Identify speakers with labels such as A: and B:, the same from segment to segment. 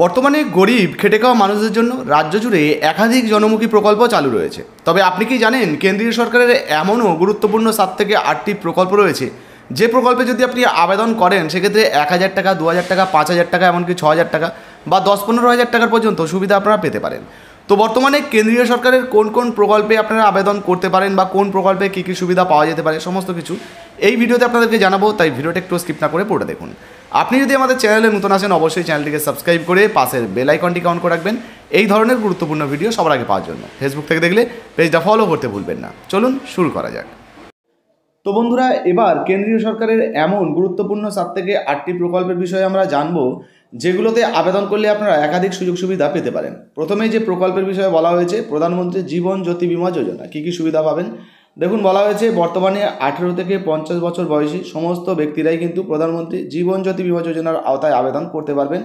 A: বর্তমানে গরিব খেটে খাওয়া মানুষদের জন্য রাজ্য জুড়ে একাধিক জনমুখী প্রকল্প চালু রয়েছে। তবে আপনি কি জানেন কেন্দ্রীয় সরকারের এমনও গুরুত্বপূর্ণ 7 থেকে 8টি প্রকল্প রয়েছে যে প্রকল্পে যদি আপনি আবেদন করেন সেক্ষেত্রে 1,000 টাকা, 2,000 টাকা, 5,000 টাকা, এমনকি 6,000 টাকা বা 10-15,000 টাকার পর্যন্ত সুবিধা আপনারা পেতে পারেন। তো বর্তমানে কেন্দ্রীয় সরকারের কোন কোন প্রকল্পে আপনারা আবেদন করতে পারেন বা কোন প্রকল্পে কী কী সুবিধা পাওয়া যেতে পারে সমস্ত কিছু এই ভিডিওতে আপনাদেরকে জানাবো, তাই ভিডিওটা একটু স্কিপ না করে পুরোটা দেখুন। আপনি যদি আমাদের চ্যানেলে নতুন আসেন অবশ্যই চ্যানেলটিকে সাবস্ক্রাইব করে পাশের বেল আইকনটিকে অন করে রাখবেন এই ধরনের গুরুত্বপূর্ণ ভিডিও সবার আগে পাওয়ার জন্য। ফেসবুক থেকে দেখলে পেজটা ফলো করতে ভুলবেন না। চলুন শুরু করা যাক। তো বন্ধুরা, এবার কেন্দ্রীয় সরকারের এমন গুরুত্বপূর্ণ 7 থেকে 8টি প্রকল্পের বিষয়ে আমরা জানবো যেগুলোতে আবেদন করলে আপনারা একাধিক সুযোগ সুবিধা পেতে পারেন। প্রথমেই যে প্রকল্পের বিষয়ে বলা হয়েছে প্রধানমন্ত্রী জীবন জ্যোতি বিমা যোজনা, কী কী সুবিধা পাবেন দেখুন। বলা হয়েছে বর্তমানে 18 থেকে 50 বছর বয়সী সমস্ত ব্যক্তিরাই কিন্তু প্রধানমন্ত্রী জীবন জ্যোতি বিমা যোজনার আওতায় আবেদন করতে পারবেন।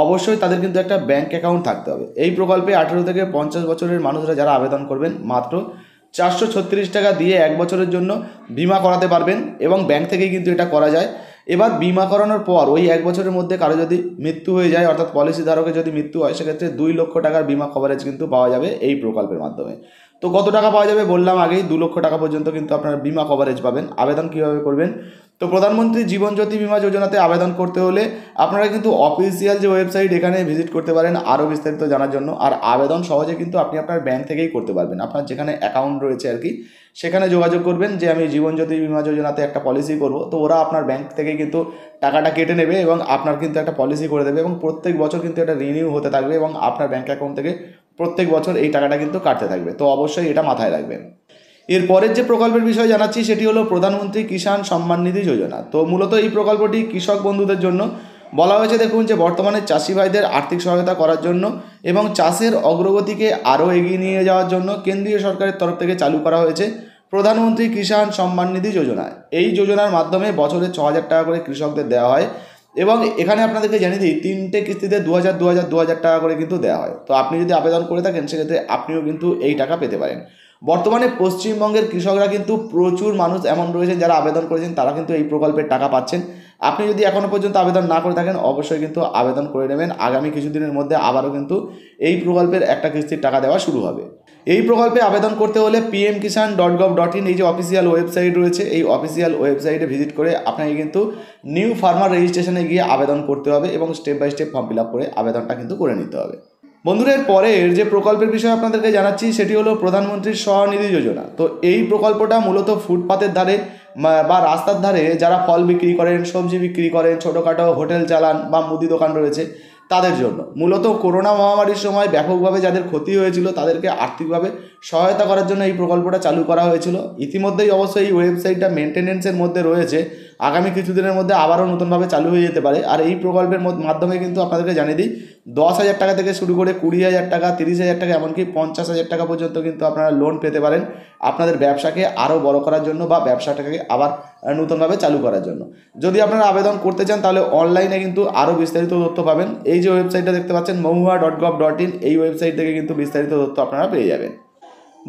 A: অবশ্যই তাদের কিন্তু একটা ব্যাঙ্ক অ্যাকাউন্ট থাকতে হবে। এই প্রকল্পে 18 থেকে 50 বছরের মানুষরা যারা আবেদন করবেন মাত্র 436 টাকা দিয়ে 1 বছরের জন্য বিমা করাতে পারবেন এবং ব্যাংক থেকেই কিন্তু এটা করা যায়। এবার বিমা করানোর পর ওই 1 বছরের মধ্যে কারো যদি মৃত্যু হয়ে যায়, অর্থাৎ পলিসি ধারকের যদি মৃত্যু হয়, সেক্ষেত্রে 2 লক্ষ টাকার বিমা কভারেজ কিন্তু পাওয়া যাবে এই প্রকল্পের মাধ্যমে। তো কত টাকা পাওয়া যাবে বললাম আগেই, 2 লক্ষ টাকা পর্যন্ত কিন্তু আপনারা বিমা কভারেজ পাবেন। আবেদন কীভাবে করবেন? তো প্রধানমন্ত্রী জীবন জ্যোতি বিমা যোজনাতে আবেদন করতে হলে আপনারা কিন্তু অফিসিয়াল যে ওয়েবসাইট এখানে ভিজিট করতে পারেন আরও বিস্তারিত জানার জন্য। আর আবেদন সহজে কিন্তু আপনি আপনার ব্যাংক থেকেই করতে পারবেন। আপনার যেখানে অ্যাকাউন্ট রয়েছে আর কি, সেখানে যোগাযোগ করবেন যে আমি জীবন জ্যোতি বিমা যোজনাতে একটা পলিসি করব। তো ওরা আপনার ব্যাংক থেকে কিন্তু টাকাটা কেটে নেবে এবং আপনার কিন্তু একটা পলিসি করে দেবে এবং প্রত্যেক বছর কিন্তু এটা রিনিউ হতে থাকবে এবং আপনার ব্যাংক অ্যাকাউন্ট থেকে প্রত্যেক বছর এই টাকাটা কিন্তু কাটতে থাকবে। তো অবশ্যই এটা মাথায় রাখবেন। এরপরের যে প্রকল্পের বিষয়ে জানাচ্ছি সেটি হলো প্রধানমন্ত্রী কিষাণ সম্মান নিধি যোজনা। তো মূলত এই প্রকল্পটি কৃষক বন্ধুদের জন্য। বলা হয়েছে দেখুন যে বর্তমানে চাষি ভাইদের আর্থিক সহায়তা করার জন্য এবং চাষের অগ্রগতিকে আরও এগিয়ে নিয়ে যাওয়ার জন্য কেন্দ্রীয় সরকারের তরফ থেকে চালু করা হয়েছে প্রধানমন্ত্রী কিষাণ সম্মান নিধি যোজনা। এই যোজনার মাধ্যমে বছরে 6,000 টাকা করে কৃষকদের দেওয়া হয় এবং এখানে আপনাদেরকে জানিয়ে দিই 3টে কিস্তিতে 2,000 টাকা করে কিন্তু দেওয়া হয়। তো আপনি যদি আবেদন করে থাকেন সেক্ষেত্রে আপনিও কিন্তু এই টাকা পেতে পারেন। বর্তমানে পশ্চিমবঙ্গের কৃষকরা কিন্তু প্রচুর মানুষ এমন রয়েছেন যারা আবেদন করেছেন, তারা কিন্তু এই প্রকল্পের টাকা পাচ্ছেন। আপনি যদি এখনও পর্যন্ত আবেদন না করে থাকেন অবশ্যই কিন্তু আবেদন করে নেবেন। আগামী কিছুদিনের মধ্যে আবারও কিন্তু এই প্রকল্পের একটা কিস্তির টাকা দেওয়া শুরু হবে। এই প্রকল্পে আবেদন করতে হলে pmkisan.gov.in এই যে অফিসিয়াল ওয়েবসাইট রয়েছে এই অফিসিয়াল ওয়েবসাইটে ভিজিট করে আপনাকে কিন্তু নিউ ফার্মার রেজিস্ট্রেশনে গিয়ে আবেদন করতে হবে এবং step by step form fill up করে আবেদনটা কিন্তু করে নিতে হবে। বন্ধুরা, এর পরের যে প্রকল্পের বিষয়ে আপনাদেরকে জানাচ্ছি সেটি হলো প্রধানমন্ত্রীর স্বনিধি যোজনা। তো এই প্রকল্পটা মূলত ফুটপাতের ধারে বা রাস্তার ধারে যারা ফল বিক্রি করেন, সবজি বিক্রি করেন, ছোটোখাটো হোটেল চালান বা মুদি দোকান রয়েছে তাদের জন্য। মূলত করোনা মহামারীর সময় ব্যাপকভাবে যাদের ক্ষতি হয়েছিল তাদেরকে আর্থিকভাবে সহায়তা করার জন্য এই প্রকল্পটা চালু করা হয়েছিল। ইতিমধ্যেই অবশ্যই এই ওয়েবসাইটটা মেনটেনেন্সের মধ্যে রয়েছে, আগামী কিছুদিনের মধ্যে আবারও নতুনভাবে চালু হয়ে যেতে পারে। আর এই প্রকল্পের মাধ্যমে কিন্তু আপনাদেরকে জানিয়ে দিই 10,000 টাকা থেকে শুরু করে 20,000 টাকা, 30,000 টাকা, এমনকি 50,000 টাকা পর্যন্ত কিন্তু আপনারা লোন পেতে পারেন আপনাদের ব্যবসাকে আরও বড় করার জন্য বা ব্যবসাটাকে আবার নতুনভাবে চালু করার জন্য। যদি আপনারা আবেদন করতে চান তাহলে অনলাইনে কিন্তু আরও বিস্তারিত তথ্য পাবেন। এই যে ওয়েবসাইটটা দেখতে পাচ্ছেন mahua.gov.in এই ওয়েবসাইট থেকে কিন্তু বিস্তারিত তথ্য আপনারা পেয়ে যাবেন।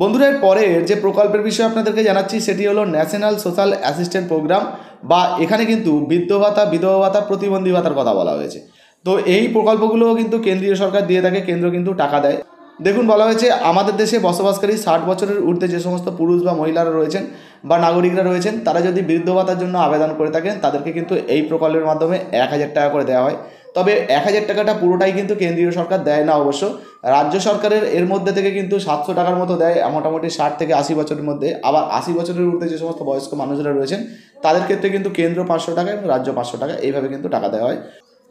A: বন্ধুরা, এর পরের যে প্রকল্পের বিষয়ে আপনাদেরকে জানাচ্ছি সেটি হলো ন্যাশনাল সোশ্যাল অ্যাসিস্ট্যান্ট প্রোগ্রাম, বা এখানে কিন্তু বৃদ্ধ ভাতা, বিধবা ভাতা, প্রতিবন্ধী ভাতার কথা বলা হয়েছে। তো এই প্রকল্পগুলোও কিন্তু কেন্দ্রীয় সরকার দিয়ে থাকে, কেন্দ্র কিন্তু টাকা দেয়। দেখুন, বলা হয়েছে আমাদের দেশে বসবাসকারী 60 বছরের ঊর্ধ্বে যে সমস্ত পুরুষ বা মহিলারা রয়েছেন বা নাগরিকরা রয়েছেন তারা যদি বৃদ্ধ ভাতার জন্য আবেদন করে থাকেন তাদেরকে কিন্তু এই প্রকল্পের মাধ্যমে 1,000 টাকা করে দেওয়া হয়। তবে 1,000 টাকাটা পুরোটাই কিন্তু কেন্দ্রীয় সরকার দেয় না, অবশ্য রাজ্য সরকারের এর মধ্যে থেকে কিন্তু 700 টাকার মতো দেয় মোটামুটি 60 থেকে 80 বছরের মধ্যে। আবার 80 বছরের ঊর্ধ্বে যে সমস্ত বয়স্ক মানুষরা রয়েছেন তাদের ক্ষেত্রে কিন্তু কেন্দ্র 500 টাকা এবং রাজ্য 500 টাকা এইভাবে কিন্তু টাকা দেওয়া হয়।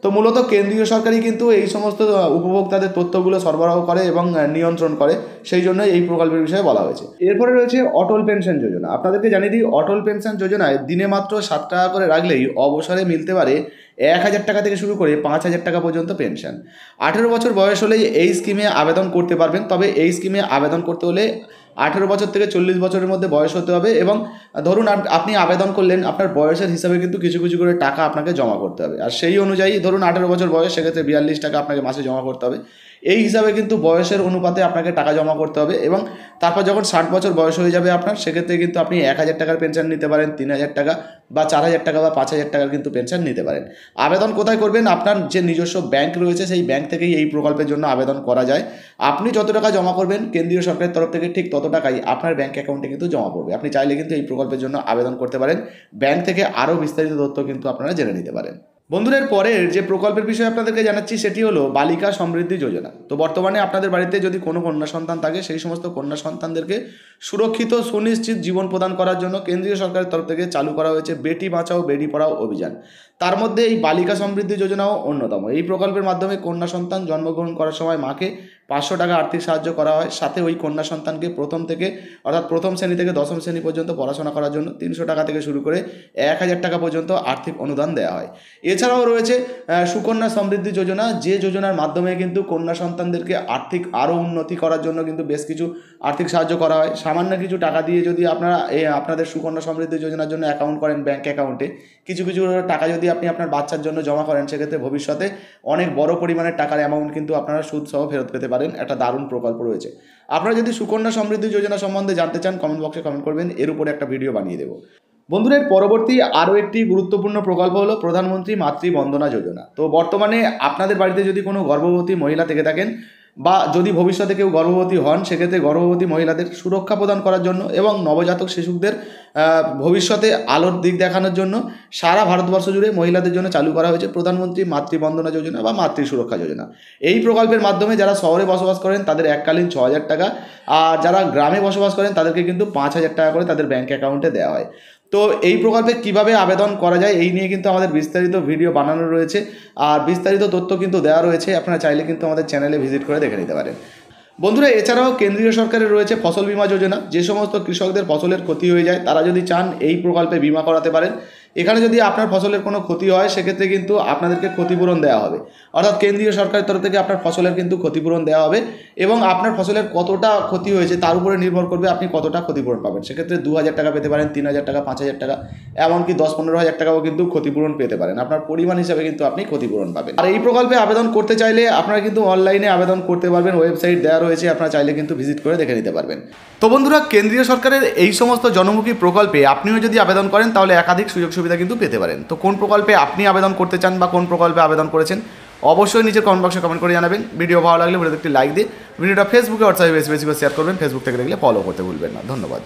A: তো মূলত কেন্দ্রীয় সরকারই কিন্তু এই সমস্ত উপভোক্তাদের তথ্যগুলো সরবরাহ করে এবং নিয়ন্ত্রণ করে, সেই জন্যই এই প্রকল্পের বিষয়ে বলা হয়েছে। এরপরে রয়েছে অটল পেনশন যোজনা। আপনাদেরকে জানিয়ে দিই অটল পেনশন যোজনায় দিনে মাত্র 7 টাকা করে রাখলেই অবসরে মিলতে পারে 1,000 টাকা থেকে শুরু করে 5,000 টাকা পর্যন্ত পেনশন। 18 বছর বয়স হলেই এই স্কিমে আবেদন করতে পারবেন। তবে এই স্কিমে আবেদন করতে হলে 18 বছর থেকে 40 বছরের মধ্যে বয়স হতে হবে এবং ধরুন আপনি আবেদন করলেন, আপনার বয়সের হিসাবে কিন্তু কিছু কিছু করে টাকা আপনাকে জমা করতে হবে। আর সেই অনুযায়ী ধরুন 18 বছর বয়স, সেক্ষেত্রে 42 টাকা আপনাকে মাসে জমা করতে হবে। এই হিসাবে কিন্তু বয়সের অনুপাতে আপনাকে টাকা জমা করতে হবে এবং তারপর যখন 60 বছর বয়স হয়ে যাবে আপনার, সেক্ষেত্রে কিন্তু আপনি 1000 টাকার পেনশন নিতে পারেন, 3000 টাকা বা 4000 টাকা বা 5000 টাকার কিন্তু পেনশন নিতে পারেন। আবেদন কোথায় করবেন? আপনার যে নিজস্ব ব্যাংক রয়েছে সেই ব্যাংক থেকেই এই প্রকল্পের জন্য আবেদন করা যায়। আপনি যত টাকা জমা করবেন কেন্দ্রীয় সরকারের তরফ থেকে ঠিক তত টাকাই আপনার ব্যাংক অ্যাকাউন্টে কিন্তু জমা পড়বে। আপনি চাইলে কিন্তু এই প্রকল্পের জন্য আবেদন করতে পারেন। ব্যাংক থেকে আরও বিস্তারিত তথ্য কিন্তু আপনারা জেনে নিতে পারেন। বন্ধুদের, পরের যে প্রকল্পের বিষয়ে আপনাদেরকে জানাচ্ছি সেটি হলো বালিকা সমৃদ্ধি যোজনা। তো বর্তমানে আপনাদের বাড়িতে যদি কোনো কন্যা সন্তান থাকে, সেই সমস্ত কন্যা সন্তানদেরকে সুরক্ষিত সুনিশ্চিত জীবন প্রদান করার জন্য কেন্দ্রীয় সরকারের তরফ থেকে চালু করা হয়েছে বেটি বাঁচাও বেটি পড়াও অভিযান। তার মধ্যে এই বালিকা সমৃদ্ধি যোজনাও অন্যতম। এই প্রকল্পের মাধ্যমে কন্যা সন্তান জন্মগ্রহণ করার সময় মাকে 500 টাকা আর্থিক সাহায্য করা হয়। সাথে ওই কন্যা সন্তানকে প্রথম শ্রেণী থেকে 10ম শ্রেণী পর্যন্ত পড়াশোনা করার জন্য 300 টাকা থেকে শুরু করে 1000 টাকা পর্যন্ত আর্থিক অনুদান দেওয়া হয়। এছাড়াও রয়েছে সুকন্যা সমৃদ্ধি যোজনা, যে যোজনার মাধ্যমে কিন্তু কন্যা সন্তানদেরকে আর্থিক আরও উন্নতি করার জন্য কিন্তু বেশ কিছু আর্থিক সাহায্য করা হয়। সামান্য কিছু টাকা দিয়ে যদি আপনারা আপনাদের সুকন্যা সমৃদ্ধি যোজনার জন্য অ্যাকাউন্ট করেন ব্যাঙ্ক অ্যাকাউন্টে, কিছু কিছু টাকা যদি আপনি আপনার বাচ্চার জন্য জমা করেন, সেক্ষেত্রে ভবিষ্যতে অনেক বড় পরিমাণের টাকার অ্যামাউন্ট কিন্তু আপনারা সুদ সহ ফেরত পেতে পারেন। একটা দারুণ প্রকল্প রয়েছে। আপনারা যদি সুকন্যা সমৃদ্ধি যোজনা সম্বন্ধে জানতে চান, কমেন্ট বক্সে কমেন্ট করবেন, এর উপরে একটা ভিডিও বানিয়ে দেবো। বন্ধুদের, পরবর্তী আরও একটি গুরুত্বপূর্ণ প্রকল্প হলো প্রধানমন্ত্রী মাতৃবন্দনা যোজনা। তো বর্তমানে আপনাদের বাড়িতে যদি কোনো গর্ভবতী মহিলা থেকে থাকেন বা যদি ভবিষ্যতে কেউ গর্ভবতী হন, সেক্ষেত্রে গর্ভবতী মহিলাদের সুরক্ষা প্রদান করার জন্য এবং নবজাতক শিশুদের ভবিষ্যতে আলোর দিক দেখানোর জন্য সারা ভারতবর্ষ জুড়ে মহিলাদের জন্য চালু করা হয়েছে প্রধানমন্ত্রী মাতৃবন্দনা যোজনা বা মাতৃ সুরক্ষা যোজনা। এই প্রকল্পের মাধ্যমে যারা শহরে বসবাস করেন তাদের এককালীন 6000 টাকা, আর যারা গ্রামে বসবাস করেন তাদেরকে কিন্তু 5000 টাকা করে তাদের ব্যাঙ্ক অ্যাকাউন্টে দেওয়া হয়। তো এই প্রকল্পে কিভাবে আবেদন করা যায় এই নিয়ে কিন্তু আমাদের বিস্তারিত ভিডিও বানানো রয়েছে, আর বিস্তারিত তথ্য কিন্তু দেওয়া রয়েছে। আপনারা চাইলে কিন্তু আমাদের চ্যানেলে ভিজিট করে দেখে নিতে পারেন। বন্ধুরা, এছাড়াও কেন্দ্রীয় সরকারের রয়েছে ফসল বীমা যোজনা। যে সমস্ত কৃষকদের ফসলের ক্ষতি হয়ে যায় তারা যদি চান এই প্রকল্পে বীমা করাতে পারেন। এখানে যদি আপনার ফসলের কোনো ক্ষতি হয়, সেক্ষেত্রে কিন্তু আপনাদেরকে ক্ষতিপূরণ দেওয়া হবে। অর্থাৎ কেন্দ্রীয় সরকারের তরফ থেকে আপনার ফসলের কিন্তু ক্ষতিপূরণ দেওয়া হবে এবং আপনার ফসলের কতটা ক্ষতি হয়েছে তার উপরে নির্ভর করবে আপনি কতটা ক্ষতিপূরণ পাবেন। সেক্ষেত্রে 2000 টাকা পেতে পারেন, 3000 টাকা, 5000 টাকা, এমনকি 10-15 হাজার টাকাও কিন্তু ক্ষতিপূরণ পেতে পারেন। আপনার পরিমাণ হিসাবে কিন্তু আপনি ক্ষতিপূরণ পাবেন। আর এই প্রকল্পে আবেদন করতে চাইলে আপনারা কিন্তু অনলাইনে আবেদন করতে পারবেন। ওয়েবসাইট দেওয়া রয়েছে, আপনারা চাইলে কিন্তু ভিজিট করে দেখে নিতে পারবেন। তো বন্ধুরা, কেন্দ্রীয় সরকারের এই সমস্ত জনমুখী প্রকল্পে আপনিও যদি আবেদন করেন তাহলে একাধিক সুযোগ সুবিধা কিন্তু পেতে পারেন। তো কোন প্রকল্পে আপনি আবেদন করতে চান বা কোন প্রকল্পে আবেদন করেছেন অবশ্যই নিচের কমেন্ট বক্সে কমেন্ট করে জানাবেন। ভিডিও ভালো লাগলে ভিডিওতে একটি লাইক দিয়ে ভিডিওটা ফেসবুকে হোয়াটসঅ্যাপে বেশি বেশি করে শেয়ার করবেন। ফেসবুক থেকে দেখলে ফলো করতে ভুলবেন না। ধন্যবাদ।